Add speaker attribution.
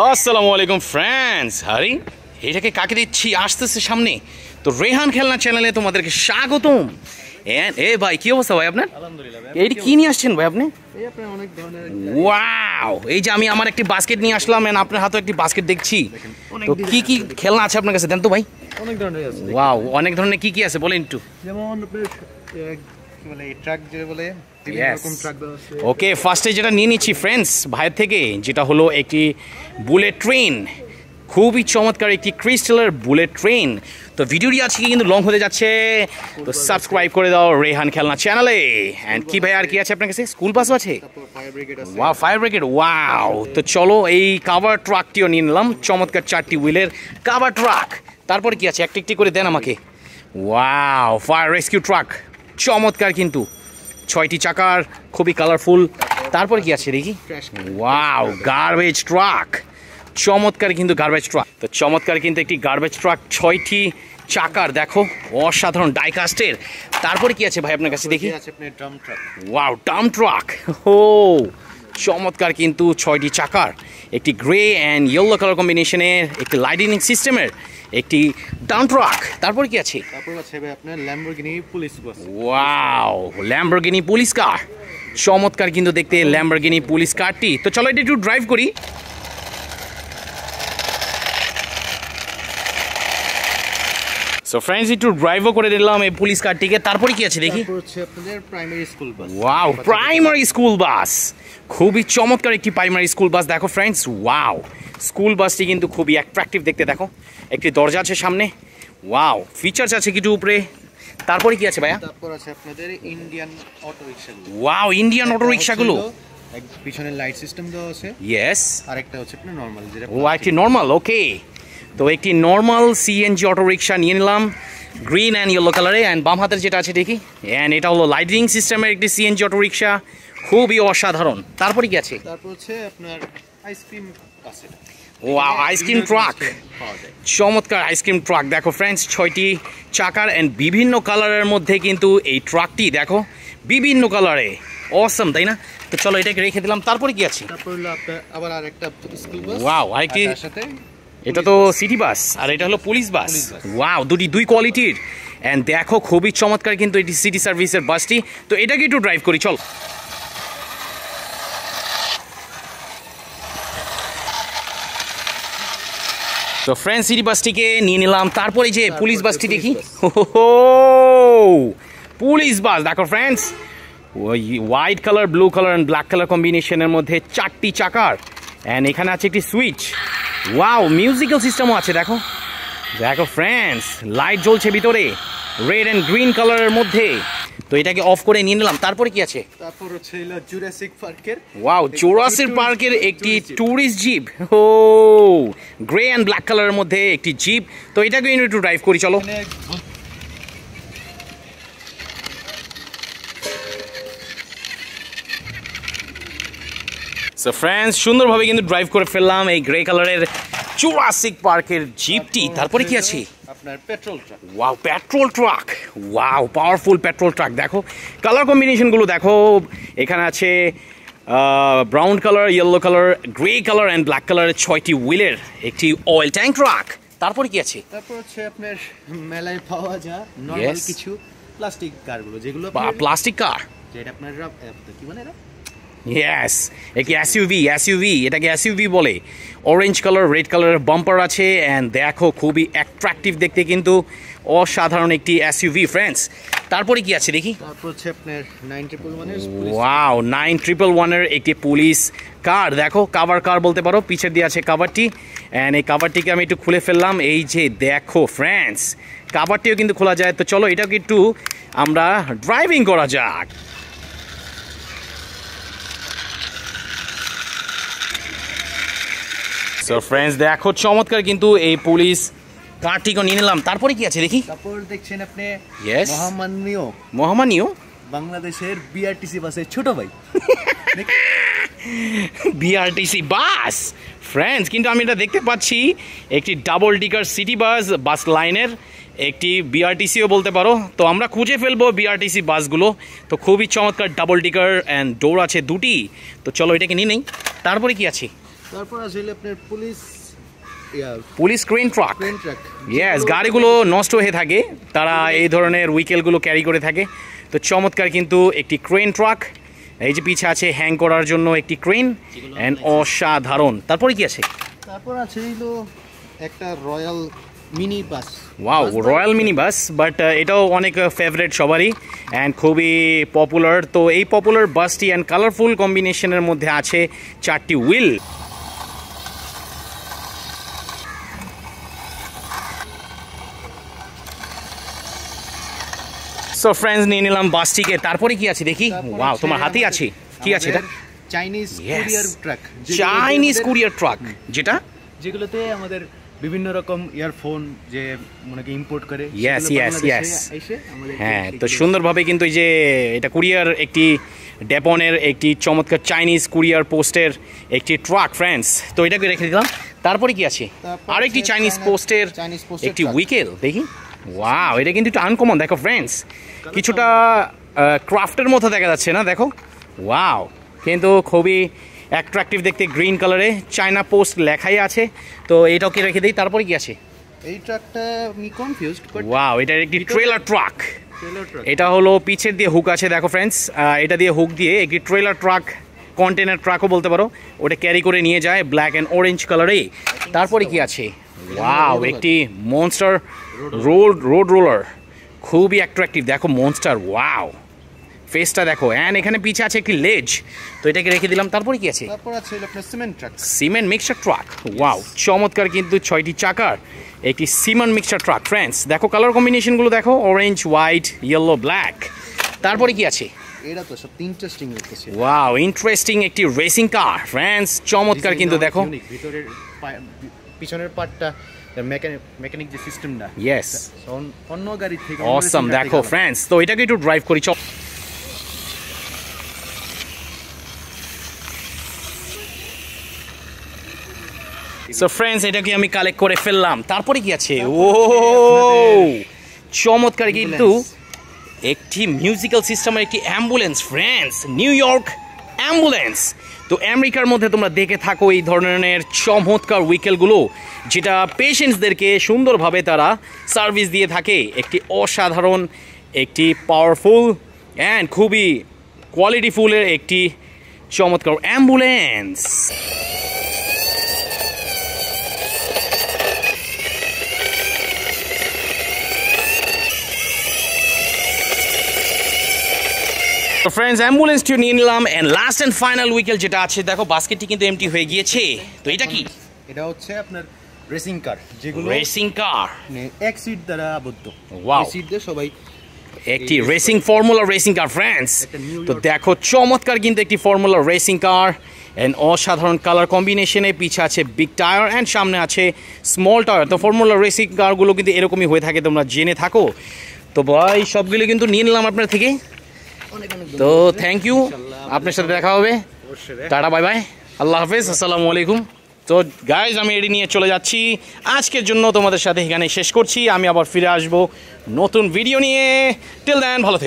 Speaker 1: আসসালামু আলাইকুম ফ্রেন্ডস। আরে এটাকে কাকে দিচ্ছি আসতেছে সামনে তো রেহান খেলনা চ্যানেলে তোমাদেরকে স্বাগতম। এ ভাই কি অবস্থা ভাই আপনার?
Speaker 2: আলহামদুলিল্লাহ ভাই।
Speaker 1: এইটা কি নিয়ে আসছেন ভাই আপনি?
Speaker 2: এই আপনার অনেক ধরনের
Speaker 1: ওয়াও, এই যে আমি আমার একটি বাস্কেট নিয়ে আসলাম এন্ড আপনার হাতে একটি বাস্কেট দেখছি। তো কি কি খেলনা আছে আপনার কাছে দেন তো ভাই।
Speaker 2: অনেক ধরনের আছে।
Speaker 1: ওয়াও, অনেক ধরনের কি কি আছে বলেন একটু।
Speaker 2: যেমন আপনার কি বলে ট্রাক যে বলে বিভিন্ন রকম ট্রাক আছে।
Speaker 1: ওকে, ফার্স্টে যেটা নিয়ে নিচ্ছি ফ্রেন্ডস ভাইয়ের থেকে, যেটা হলো একটি বুলেট ট্রেন। খুবই চমৎকার একটি ক্রিস্টালের বুলেট ট্রেন। তো ভিডিওটি আজকে কিন্তু লং হতে যাচ্ছে, তো সাবস্ক্রাইব করে দাও রেহান খেলনা চ্যানেলে। অ্যান্ড কি ভাই আর কি আছে আপনার কাছে? স্কুল বাসও আছে,
Speaker 2: তারপর ফায়ার ব্রিগেড আছে।
Speaker 1: Wow fire brigade, wow. তো চলো এই কাভার ট্রাকটিও নিয়ে নিলাম, চমৎকার 4টি হুইলের কাভার ট্রাক। তারপরে কি আছে একটি একটি করে দেন আমাকে। ওয়াও, ফায়ার রেস্কিউ ট্রাক, চমৎকার কিন্তু 6টি চাকার, খুবই কালারফুল। তারপরে কি আছে দেখি। ওয়াও, গার্বেজ ট্রাক, চমৎকার কিন্তু গার্বেজ ট্রাক। তো চমৎকার কিন্তু একটি গার্বেজ ট্রাক, 6টি চাকার, দেখো অসাধারণ ডাইকাস্টের। তারপরে কি আছে ভাই আপনার কাছে দেখি।
Speaker 2: আছে আপনার drum truck.
Speaker 1: Wow, dump truck, ও চমৎকার কিন্তু 6টি চাকার, একটি গ্রে অ্যান্ড ইয়েলো কালার কম্বিনেশনের, একটি লাইটিং সিস্টেমের একটি ডাম্প ট্রাক। তারপরে কি আছে?
Speaker 2: তারপর আছে ভাই আপনার ল্যাম্বরগিনি পুলিশ বাস।
Speaker 1: ওয়াও, ল্যাম্বরগিনি পুলিশ কার, চমৎকার কিন্তু দেখতে ল্যাম্বরগিনি পুলিশ কারটি। তো চলো এটা একটু ড্রাইভ করি। সো ফ্রেন্ডস, একটু ড্রাইভও করে দিলাম এই পুলিশ কারটিকে। তারপরে কি আছে দেখি।
Speaker 2: তারপর হচ্ছে আপনাদের primary school bus.
Speaker 1: Wow, primary school bus, খুবই চমৎকার একটি প্রাইমারি স্কুল বাস। দেখো ফ্রেন্ডস, ওয়াও, স্কুল বাসটি কিন্তু খুবই অ্যাট্রাকটিভ দেখতে। দেখো একটি দরজা আছে সামনে, ওয়াও, ফিচার্স আছে কিছু উপরে। তারপরে কি আছে ভাইয়া?
Speaker 2: তারপর আছে আপনাদের ইন্ডিয়ান অটো রিকশাগুলো।
Speaker 1: ওয়াও, ইন্ডিয়ান অটো রিকশাগুলো,
Speaker 2: পিছনে লাইট সিস্টেম দেওয়া আছে।
Speaker 1: ইয়েস।
Speaker 2: আর একটা হচ্ছে আপনার নরমাল যেটা।
Speaker 1: ও একটি নর্মাল, ওকে। তো একটি নর্মাল সিএনজি অটো রিকশা নিয়ে নিলাম, গ্রিন অ্যান্ড ইয়েলো কালারে। অ্যান্ড বাম হাতের যেটা আছে দেখি, অ্যান্ড এটা হলো লাইটিং সিস্টেমের একটি সিএনজি অটো রিকশা, খুবই অসাধারণ। তারপরে কি আছে?
Speaker 2: তারপর হচ্ছে আপনার আইসক্রিম আছে।
Speaker 1: ও আইসক্রিম ট্রাক, চমৎকার আইসক্রিম ট্রাক। দেখো ফ্রেন্ডস, 6টি চাকার অ্যান্ড বিভিন্ন কালারের মধ্যে কিন্তু এই ট্রাকটি দেখো বিভিন্ন কালারে, অসম তাই না? তো চলো এটাকে রেখে দিলাম। তারপরে কি আছে?
Speaker 2: তারপর হলো আপনার আবার আরেকটা স্কুল বাস।
Speaker 1: ওয়াও, আরেকটি,
Speaker 2: তার সাথে
Speaker 1: এটা তো সিটি বাস আর এটা হলো পুলিশ বাস। ওয়াও, দুই কোয়ালিটির। অ্যান্ড দেখো খুবই চমৎকার কিন্তু এটি সিটি সার্ভিসের বাসটি। তো এটাকে একটু ড্রাইভ করি চল। তো ফ্রেন্ড, সিটি বাসটিকে নিয়ে নিলাম। তারপরে যে পুলিশ বাসটি দেখি, পুলিশ বাস দেখো ফ্রেন্ডস, ওই white colour, blue colour and black colour কম্বিনেশনের মধ্যে 4টি চাকার। অ্যান্ড এখানে আছে একটি সুইচ, ওয়াও, মিউজিক্যাল সিস্টেমও আছে। দেখো দেখো ফ্রেন্ডস, লাইট জ্বলছে ভিতরে রেড অ্যান্ড গ্রিন কালারের মধ্যে। তো এটাকে অফ করে নিয়ে নিলাম। তারপরে কি আছে?
Speaker 2: তারপর হচ্ছে জুরাসিক পার্কের,
Speaker 1: ওয়াও, জুরাসিক পার্কের একটি ট্যুরিস্ট জিপ, ও গ্রে অ্যান্ড ব্ল্যাক কালারের মধ্যে একটি জিপ। তো এটাকে একটু ড্রাইভ করি চলো। সো ফ্রেন্ডস, সুন্দরভাবে কিন্তু ড্রাইভ করে ফেললাম এই গ্রে কালারের জুরাসিক পার্কের জিপটি। তারপরে কি আছে?
Speaker 2: আপনার petrol truck.
Speaker 1: Wow, petrol truck, wow, powerful petrol truck. দেখো কালার কম্বিনেশনগুলো দেখো, এখানে আছে brown colour, yellow colour, grey colour and black কালারের 6টি হুইলের একটি অয়েল ট্যাঙ্ক ট্রাক। তারপরে কি আছে?
Speaker 2: তারপর হচ্ছে আপনার মেলায় পাওয়া যায় নরমাল কিছু প্লাস্টিক কারগুলো, যেগুলো
Speaker 1: প্লাস্টিক কার,
Speaker 2: যেটা আপনার কি বলে এরা,
Speaker 1: ইয়েস, একটি এসইউভি, এটাকে এসইউভি বলে। অরেঞ্জ কালার, রেড কালারের বাম্পার আছে। অ্যান্ড দেখো খুবই অ্যাট্রাকটিভ দেখতে কিন্তু, অসাধারণ একটি এসইউভি ফ্রেন্ডস। তারপরে কি আছে দেখি।
Speaker 2: তারপর হচ্ছে আপনার 911
Speaker 1: ওয়াও, 9111-এর একটি পুলিশ কার। দেখো কাভার কার বলতে পারো, পিছের দিয়ে আছে কাভারটি। অ্যান্ড এই কাভারটিকে আমি একটু খুলে ফেললাম। এই যে দেখো ফ্রেন্ডস, কাভারটিও কিন্তু খোলা যায়। তো চলো এটাকে একটু আমরা ড্রাইভিং করা যাক। সো ফ্রেন্ডস, দেখো চমৎকার কিন্তু এই পুলিশ কারটিকে নিয়ে নিলাম। তারপরে কি আছে দেখি।
Speaker 2: তারপর দেখছেন আপনি
Speaker 1: ইয়েস,
Speaker 2: মহামান্য বাংলাদেশের বিআরটিসি বাসের ছোট ভাই,
Speaker 1: বিআরটিসি বাস ফ্রেন্ডস। কিন্তু আমি এটা দেখতে পাচ্ছি একটি ডাবল ডিকার সিটি বাস লাইনের একটি বিআরটিসিও বলতে পারো। তো আমরা খুঁজে ফেলবো বিআরটিসি বাসগুলো। তো খুবই চমৎকার ডাবল ডিকার অ্যান্ড ডোর আছে 2টি। তো চলো এটাকে নিয়ে নেই। তারপরে কি আছে?
Speaker 2: তারপর আসলে আপনার police
Speaker 1: police crane truck,
Speaker 2: crane truck,
Speaker 1: yes, গাড়িগুলো নষ্ট হয়ে থাকে, তারা এই ধরনের উইকেলগুলো ক্যারি করে থাকে। তো চমৎকার কিন্তু একটি ক্রেন ট্রাক, এই যে পিছে আছে হ্যাং করার জন্য একটি ক্রেন, অ্যান্ড অসাধারণ। তারপরে কি আছে?
Speaker 2: তারপর আছে হলো একটা royal mini bus.
Speaker 1: Wow, royal mini bus, but এটাও অনেক ফেভারেট সবারই অ্যান্ড খুবই পপুলার। তো এই পপুলার বাসটি অ্যান্ড কালারফুল কম্বিনেশনের মধ্যে আছে 4টি হুইল। সো ফ্রেন্ডস, নিয়ে নিলাম বাসটিকে। তারপরে কি আছে দেখি? ওয়াও, তোমার হাতেই আছে, কি আছে এটা?
Speaker 2: Chinese courier truck.
Speaker 1: Chinese courier truck,
Speaker 2: যেগুলোতে আমাদের বিভিন্ন রকম ইয়ারফোন যে মনে কি ইম্পোর্ট করে।
Speaker 1: ইয়েস ইয়েস ইয়েস, হ্যাঁ। তো সুন্দরভাবে কিন্তু এই যে এটা কুরিয়ার, একটি ডেপনের একটি চমৎকার চাইনিজ কুরিয়ার পোস্টের একটি ট্রাক ফ্রেন্ডস। তো এটাকে রেখে দিলাম। তারপরে কি আছে? আরেকটি চাইনিজ পোস্টের একটি উইকেল দেখি। ওয়াও, এটা কিন্তু একটু আনকমন, দেখো ফ্রেন্ডস, কিছুটা ক্রাফটের মতো দেখা যাচ্ছে না? দেখো, ওয়াও, কিন্তু খুবই অ্যাট্রাকটিভ দেখতে, গ্রিন কালারে চায়না পোস্ট লেখাই আছে। তো এটাকে রেখে দিই। তারপরে কি আছে?
Speaker 2: এই ট্রাকটা আমি কনফিউজড, বাট
Speaker 1: ওয়াও, এটা একটি ট্রেলার ট্রাক। এটা হলো পিছের দিয়ে হুক আছে, দেখো ফ্রেন্ডস, এটা দিয়ে হুক দিয়ে একটি ট্রেলার ট্রাক, কন্টেনার ট্রাকও বলতে পারো, ওটা ক্যারি করে নিয়ে যায় ব্ল্যাক অ্যান্ড অরেঞ্জ কালারে। তারপরে কি আছে? ওয়াও, একটি মনস্টার রোড রোলার, খুবই অ্যাট্রাকটিভ, দেখো মনস্টার, ওয়াও, ফেসটা দেখো, অ্যান্ড এখানে পিছে আছে একটি লেজ। তো এটাকে রেখে দিলাম। তারপরে কি আছে?
Speaker 2: তারপর আছে আপনার cement truck,
Speaker 1: cement mixture truck. Wow, চমৎকার কিন্তু 6টি চাকার একটি সিমেন্ট মিক্সচার ট্রাক ফ্রেন্ডস। দেখো কালার কম্বিনেশনগুলো দেখো, অরেঞ্জ, হোয়াইট, ইয়েলো, ব্ল্যাক। তারপরে কি আছে?
Speaker 2: এটা তো সব ইন্টারেস্টিং লাগতেছে।
Speaker 1: ওয়াও, ইন্টারেস্টিং একটি রেসিং কার ফ্রেন্ডস, চমৎকার কিন্তু দেখো,
Speaker 2: ভিতরের পিছনের পার্টটা মেকানিক যে সিস্টেমটা,
Speaker 1: ইয়েস,
Speaker 2: অন্য গাড়ি থেকে
Speaker 1: অসাম। দেখো ফ্রেন্ডস, তো এটাকে একটু ড্রাইভ করি, চল। সো ফ্রেন্ডস, এটাকে আমি কালেক্ট করে ফেললাম। তারপরে কি আছে? ও চমৎকার কিন্তু একটি মিউজিক্যাল সিস্টেমের একটি ambulance friends, new York ambulance. তো আমেরিকার মধ্যে তোমরা দেখে থাকো এই ধরনের চমৎকার উইকেলগুলো, যেটা পেশেন্টসদেরকে সুন্দরভাবে তারা সার্ভিস দিয়ে থাকে। একটি অসাধারণ, একটি পাওয়ারফুল অ্যান্ড খুবই কোয়ালিটিফুলের একটি চমৎকার অ্যাম্বুলেন্স। তো ফ্রেন্ডস, অ্যাম্বুলেন্সটিও নিয়ে নিলাম অ্যান্ড লাস্ট অ্যান্ড ফাইনাল উইকেল যেটা আছে, দেখো বাস্কেটটি কিন্তু এমটি হয়ে গিয়েছে। তো এটা কি?
Speaker 2: এটা হচ্ছে আপনার রেসিং কার, যেগুলো
Speaker 1: রেসিং কার
Speaker 2: এক সিট দ্বারা আবদ্ধ।
Speaker 1: ওয়াও,
Speaker 2: এই সিট দিয়ে সবাই
Speaker 1: একটি racing formula racing car friends. তো দেখো চমৎকার কিন্তু একটি ফর্মুলা রেসিং কার অ্যান্ড অসাধারণ কালার কম্বিনেশনে, পিছে আছে বিগ টায়ার অ্যান্ড সামনে আছে স্মল টায়ার। তো ফর্মুলা রেসিং কারগুলো কিন্তু এরকমই হয়ে থাকে, তোমরা জেনে থাকো। তো ভাই সবগুলো কিন্তু নিয়ে নিলাম আপনার থেকে। তো থ্যাংক ইউ, আপনার সাথে দেখা হবে, টাটা, বাই বাই, আল্লাহ হাফেজ, আসসালামু আলাইকুম। তো গাইজ, আমি এডি নিয়ে চলে যাচ্ছি আজকের জন্য, তোমাদের সাথে এখানে শেষ করছি। আমি আবার ফিরে আসবো নতুন ভিডিও নিয়ে। টিল দেন ভালো থেকো।